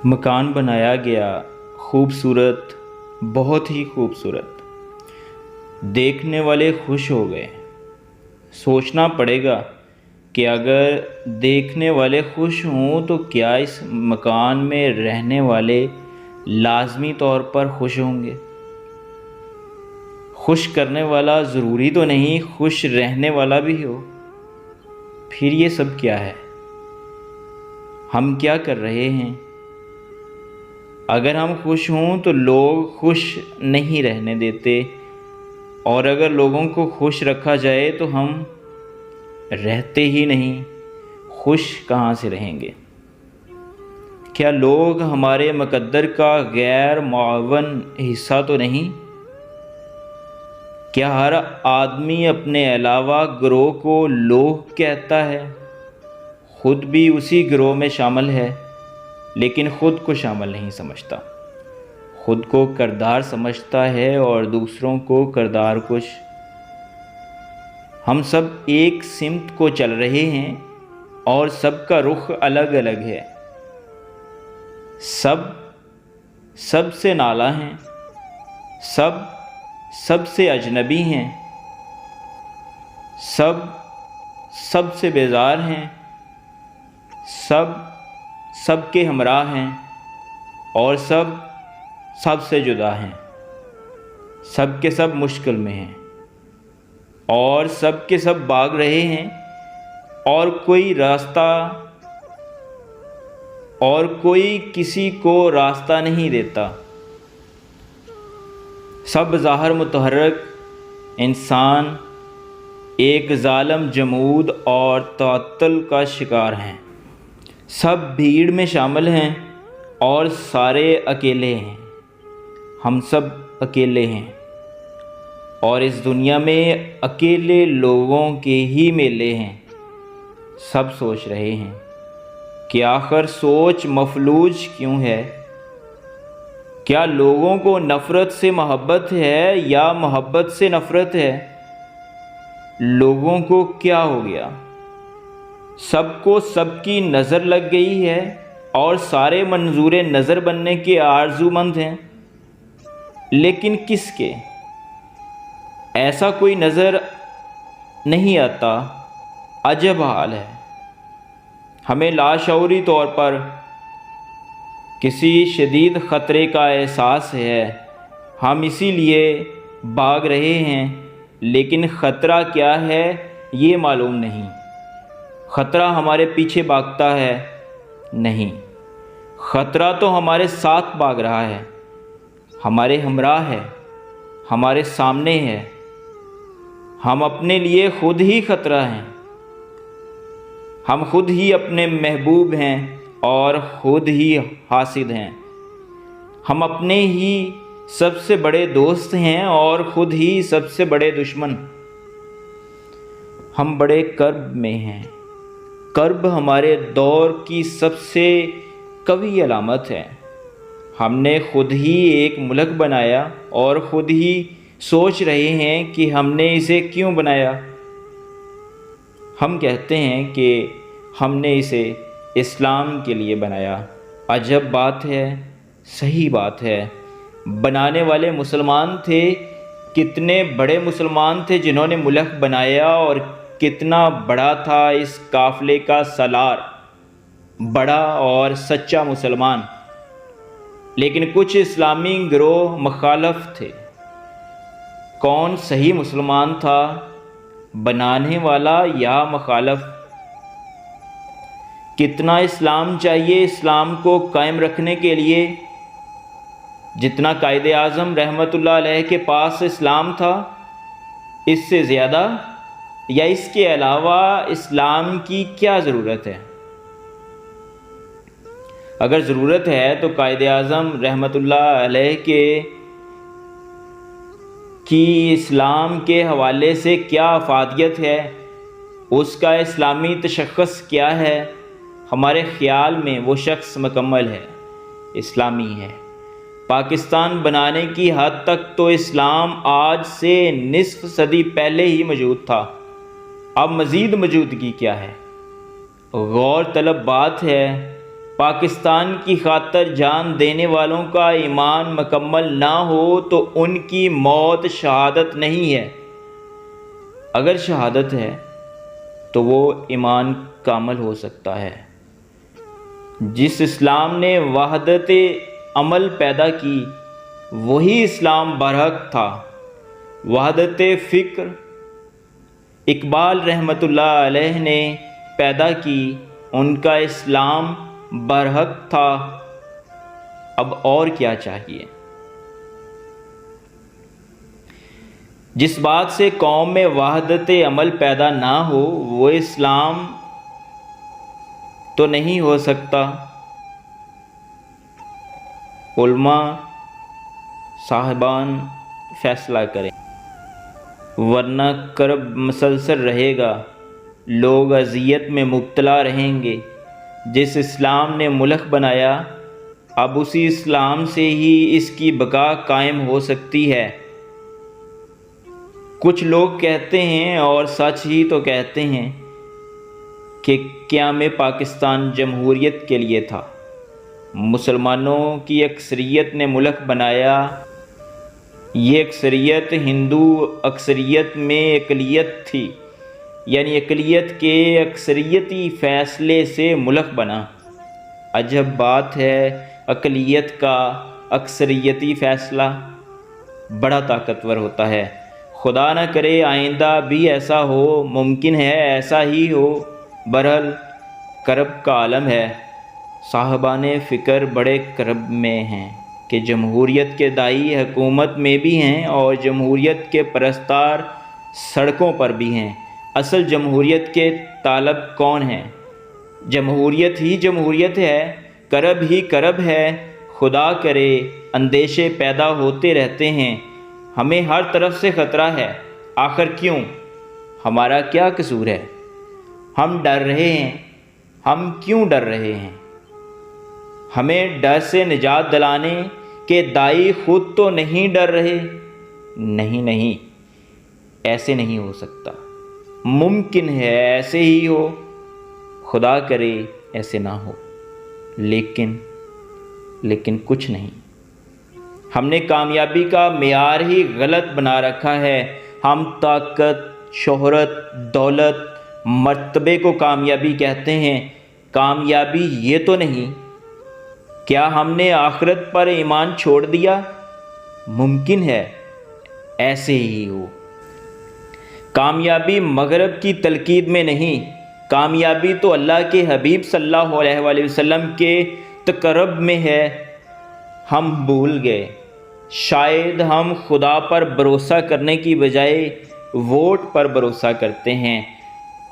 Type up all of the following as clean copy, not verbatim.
مکان بنایا گیا، خوبصورت، بہت ہی خوبصورت۔ دیکھنے والے خوش ہو گئے۔ سوچنا پڑے گا کہ اگر دیکھنے والے خوش ہوں تو کیا اس مکان میں رہنے والے لازمی طور پر خوش ہوں گے؟ خوش کرنے والا ضروری تو نہیں خوش رہنے والا بھی ہو۔ پھر یہ سب کیا ہے؟ ہم کیا کر رہے ہیں؟ اگر ہم خوش ہوں تو لوگ خوش نہیں رہنے دیتے، اور اگر لوگوں کو خوش رکھا جائے تو ہم رہتے ہی نہیں، خوش کہاں سے رہیں گے؟ کیا لوگ ہمارے مقدر کا غیر معاون حصہ تو نہیں؟ کیا ہر آدمی اپنے علاوہ گروہ کو لوگ کہتا ہے؟ خود بھی اسی گروہ میں شامل ہے، لیکن خود کو شامل نہیں سمجھتا، خود کو کردار سمجھتا ہے اور دوسروں کو کردار کش۔ ہم سب ایک سمت کو چل رہے ہیں اور سب کا رخ الگ الگ ہے۔ سب سے نالاں ہیں، سب سے اجنبی ہیں، سب سے بیزار ہیں، سب کے ہمراہ ہیں، اور سب سے جدا ہیں۔ سب کے سب مشکل میں ہیں، اور سب کے سب بھاگ رہے ہیں، اور کوئی کسی کو راستہ نہیں دیتا۔ سب ظاہر متحرک انسان ایک ظالم جمود اور تعطل کا شکار ہیں۔ سب بھیڑ میں شامل ہیں اور سارے اکیلے ہیں۔ ہم سب اکیلے ہیں، اور اس دنیا میں اکیلے لوگوں کے ہی میلے ہیں۔ سب سوچ رہے ہیں کہ آخر سوچ مفلوج کیوں ہے؟ کیا لوگوں کو نفرت سے محبت ہے یا محبت سے نفرت ہے؟ لوگوں کو کیا ہو گیا؟ سب کو سب کی نظر لگ گئی ہے اور سارے منظور نظر بننے کے آرزو مند ہیں، لیکن کس کے؟ ایسا کوئی نظر نہیں آتا۔ عجب حال ہے۔ ہمیں لاشعوری طور پر کسی شدید خطرے کا احساس ہے، ہم اسی لیے بھاگ رہے ہیں، لیکن خطرہ کیا ہے یہ معلوم نہیں۔ خطرہ ہمارے پیچھے بھاگتا ہے؟ نہیں، خطرہ تو ہمارے ساتھ بھاگ رہا ہے، ہمارے ہمراہ ہے، ہمارے سامنے ہے۔ ہم اپنے لیے خود ہی خطرہ ہیں۔ ہم خود ہی اپنے محبوب ہیں اور خود ہی حاسد ہیں۔ ہم اپنے ہی سب سے بڑے دوست ہیں اور خود ہی سب سے بڑے دشمن۔ ہم بڑے کرب میں ہیں۔ کرب ہمارے دور کی سب سے قوی علامت ہے۔ ہم نے خود ہی ایک ملک بنایا اور خود ہی سوچ رہے ہیں کہ ہم نے اسے کیوں بنایا۔ ہم کہتے ہیں کہ ہم نے اسے اسلام کے لیے بنایا۔ عجب بات ہے، صحیح بات ہے۔ بنانے والے مسلمان تھے، کتنے بڑے مسلمان تھے جنہوں نے ملک بنایا، اور کتنا بڑا تھا اس قافلے کا سالار، بڑا اور سچا مسلمان۔ لیکن کچھ اسلامی گروہ مخالف تھے۔ کون صحیح مسلمان تھا، بنانے والا یا مخالف؟ کتنا اسلام چاہیے اسلام کو قائم رکھنے کے لیے؟ جتنا قائد اعظم رحمۃ اللہ علیہ کے پاس اسلام تھا، اس سے زیادہ یا اس کے علاوہ اسلام کی کیا ضرورت ہے؟ اگر ضرورت ہے تو قائد اعظم رحمۃ اللہ علیہ کی اسلام کے حوالے سے کیا افادیت ہے؟ اس کا اسلامی تشخص کیا ہے؟ ہمارے خیال میں وہ شخص مکمل ہے، اسلامی ہے۔ پاکستان بنانے کی حد تک تو اسلام آج سے نصف صدی پہلے ہی موجود تھا، اب مزید موجودگی کیا ہے؟ غور طلب بات ہے پاکستان کی خاطر جان دینے والوں کا ایمان مکمل نہ ہو تو ان کی موت شہادت نہیں ہے، اگر شہادت ہے تو وہ ایمان کامل ہو سکتا ہے۔ جس اسلام نے وحدت عمل پیدا کی وہی اسلام برحق تھا۔ وحدت فکر اقبال رحمۃ اللہ علیہ نے پیدا کی، ان کا اسلام برحق تھا، اب اور کیا چاہیے؟ جس بات سے قوم میں وحدت عمل پیدا نہ ہو وہ اسلام تو نہیں ہو سکتا۔ علماء صاحبان فیصلہ کریں، ورنہ کرب مسلسل رہے گا، لوگ اذیت میں مبتلا رہیں گے۔ جس اسلام نے ملک بنایا اب اسی اسلام سے ہی اس کی بقا قائم ہو سکتی ہے۔ کچھ لوگ کہتے ہیں، اور سچ ہی تو کہتے ہیں، کہ قیام پاکستان جمہوریت کے لیے تھا، مسلمانوں کی اکثریت نے ملک بنایا۔ یہ اکثریت ہندو اکثریت میں اقلیت تھی، یعنی اقلیت کے اکثریتی فیصلے سے ملک بنا۔ عجب بات ہے، اقلیت کا اکثریتی فیصلہ بڑا طاقتور ہوتا ہے۔ خدا نہ کرے آئندہ بھی ایسا ہو، ممکن ہے ایسا ہی ہو، بہرحال کرب کا عالم ہے۔ صاحبان فکر بڑے کرب میں ہیں کہ جمہوریت کے داعی حکومت میں بھی ہیں اور جمہوریت کے پرستار سڑکوں پر بھی ہیں۔ اصل جمہوریت کے طالب کون ہیں؟ جمہوریت ہی جمہوریت ہے، کرب ہی کرب ہے۔ خدا کرے اندیشے پیدا ہوتے رہتے ہیں، ہمیں ہر طرف سے خطرہ ہے، آخر کیوں؟ ہمارا کیا قصور ہے؟ ہم ڈر رہے ہیں، ہم کیوں ڈر رہے ہیں؟ ہمیں ڈر سے نجات دلانے کے داعی خود تو نہیں ڈر رہے؟ نہیں، ایسے نہیں ہو سکتا۔ ممکن ہے ایسے ہی ہو، خدا کرے ایسے نہ ہو، لیکن کچھ نہیں۔ ہم نے کامیابی کا معیار ہی غلط بنا رکھا ہے۔ ہم طاقت، شہرت، دولت، مرتبے کو کامیابی کہتے ہیں، کامیابی یہ تو نہیں۔ کیا ہم نے آخرت پر ایمان چھوڑ دیا؟ ممکن ہے ایسے ہی ہو۔ کامیابی مغرب کی تلقین میں نہیں، کامیابی تو اللہ کے حبیب صلی اللہ علیہ وآلہ وسلم کے تقرب میں ہے۔ ہم بھول گئے، شاید ہم خدا پر بھروسہ کرنے کی بجائے ووٹ پر بھروسہ کرتے ہیں۔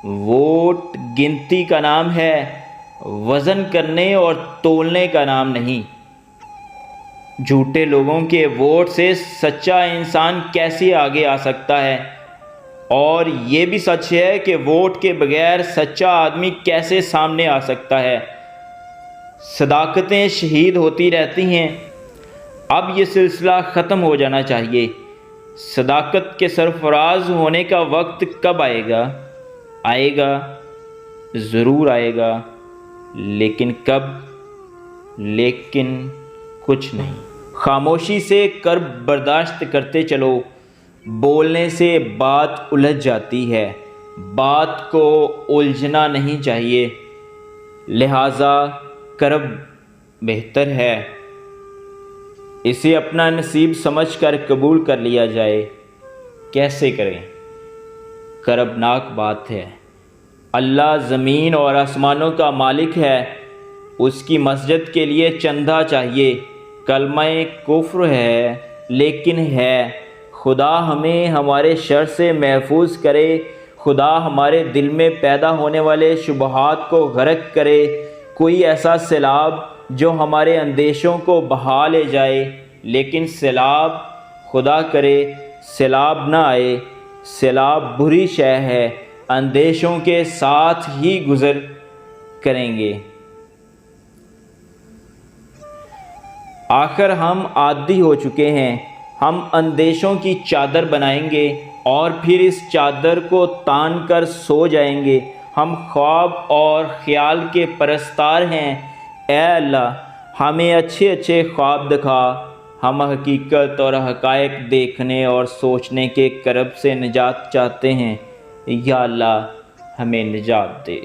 ووٹ گنتی کا نام ہے، وزن کرنے اور تولنے کا نام نہیں۔ جھوٹے لوگوں کے ووٹ سے سچا انسان کیسے آگے آ سکتا ہے؟ اور یہ بھی سچ ہے کہ ووٹ کے بغیر سچا آدمی کیسے سامنے آ سکتا ہے؟ صداقتیں شہید ہوتی رہتی ہیں، اب یہ سلسلہ ختم ہو جانا چاہیے۔ صداقت کے سرفراز ہونے کا وقت کب آئے گا؟ آئے گا، ضرور آئے گا، لیکن کب؟ لیکن کچھ نہیں۔ خاموشی سے کرب برداشت کرتے چلو، بولنے سے بات الجھ جاتی ہے، بات کو الجھنا نہیں چاہیے، لہٰذا کرب بہتر ہے، اسے اپنا نصیب سمجھ کر قبول کر لیا جائے۔ کیسے کریں؟ کربناک بات ہے۔ اللہ زمین اور آسمانوں کا مالک ہے، اس کی مسجد کے لیے چندہ چاہیے، کلمہ کفر ہے لیکن ہے۔ خدا ہمیں ہمارے شر سے محفوظ کرے، خدا ہمارے دل میں پیدا ہونے والے شبہات کو غرق کرے، کوئی ایسا سیلاب جو ہمارے اندیشوں کو بہا لے جائے، لیکن سیلاب، خدا کرے سیلاب نہ آئے۔ سیلاب بری شے ہے، اندیشوں کے ساتھ ہی گزر کریں گے۔ آخر ہم عادی ہو چکے ہیں، ہم اندیشوں کی چادر بنائیں گے اور پھر اس چادر کو تان کر سو جائیں گے۔ ہم خواب اور خیال کے پرستار ہیں، اے اللہ ہمیں اچھے اچھے خواب دکھا، ہم حقیقت اور حقائق دیکھنے اور سوچنے کے کرب سے نجات چاہتے ہیں، یا اللہ ہمیں نجات دے۔